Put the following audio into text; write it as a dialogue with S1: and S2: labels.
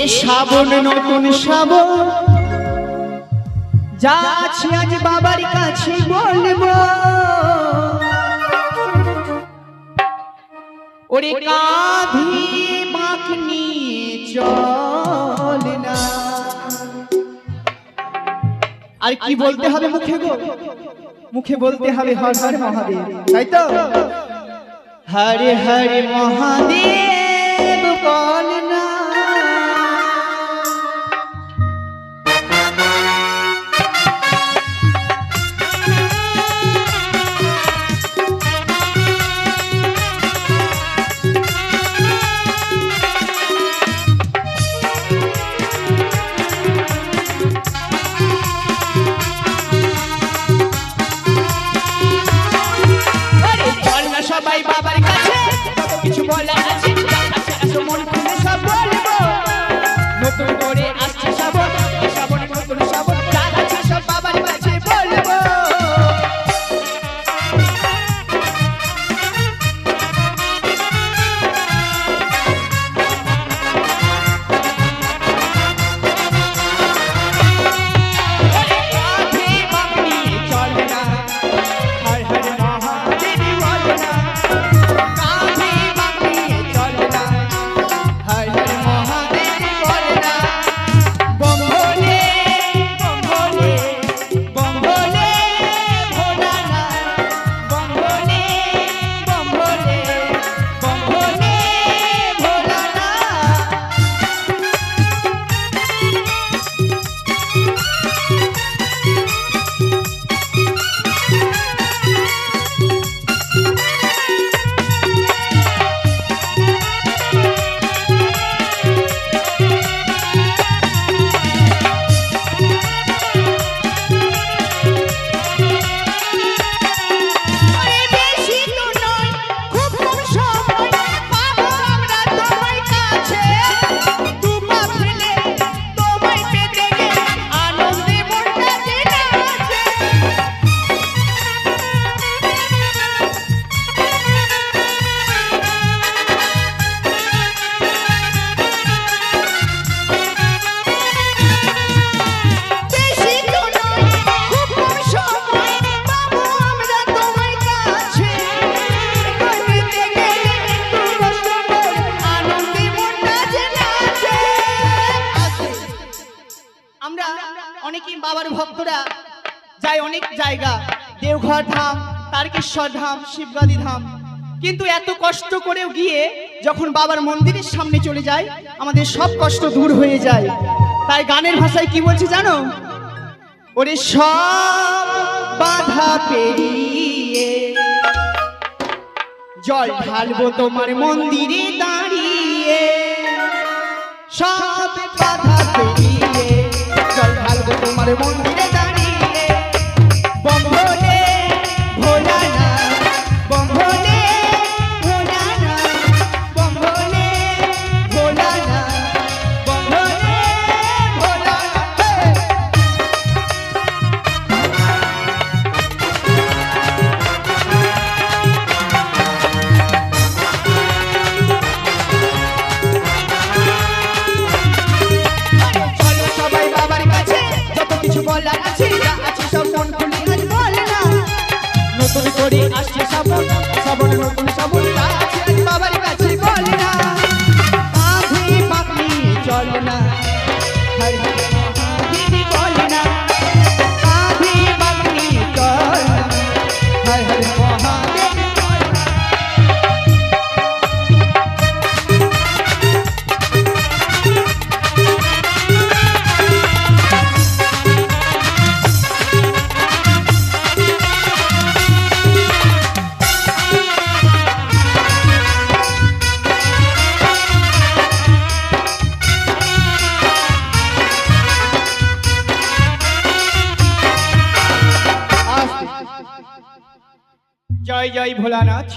S1: এ শ্রাবণ নতুন শ্রাবণ যাচ্ছি আজ বাবার কাছে বলবো ওরে কাঁধে মাখ নিয়ে চল না। আর কি বলতে হবে মুখে গো? মুখে বলতে হবে হর হর মহাদেব, তাই তো? হরে হরে মহাদেব বল না। সবাই বাবার কাছে কত কিছু বলার আছে, মন খুলে সব বলবো। নতুন করে আসছে শ্রাবণ, শ্রাবণ নতুন শ্রাবণ, যা আছে সব বাবার কাছে বলবো। অনেকেই বাবার ভক্তরা যায় অনেক জায়গা, দেওঘর ধাম, তারকেশ্বর ধাম, শিবগাদি ধাম, কিন্তু এত কষ্ট করেও গিয়ে যখন বাবার মন্দিরের সামনে চলে যায় আমাদের সব কষ্ট দূর হয়ে যায়। তাই গানের ভাষায় কি বলছে জানো? ওরে সব বাধা পেরিয়ে জল ঢালবো তোমার মন্দিরে দাঁড়িয়ে, সব বাধা পেরিয়ে জল ঢালবো তোমার মন্দিরে দাঁড়িয়ে। বম ভোলে ভোলা না, বম ভোলে ভোলা না, বম ভোলে ভোলা না, বম ভোলে ভোলা না। চলো সবাই বাবার কাছে যত কিছু বলার আছে, যা আছে সব মন খুলে আজ বল না। নতুন করে আসছে শ্রাবণ, শ্রাবণ নতুন শ্রাবণ, যা আছে আজ বাবার কাছে বল না। কাঁধে মাখ নিয়ে চল না, হর হর মহাদেব বল না। কাঁধে মাখ নিয়ে চল না, হর হর মহাদেব বল না। জয় জয় ভোলানাথ।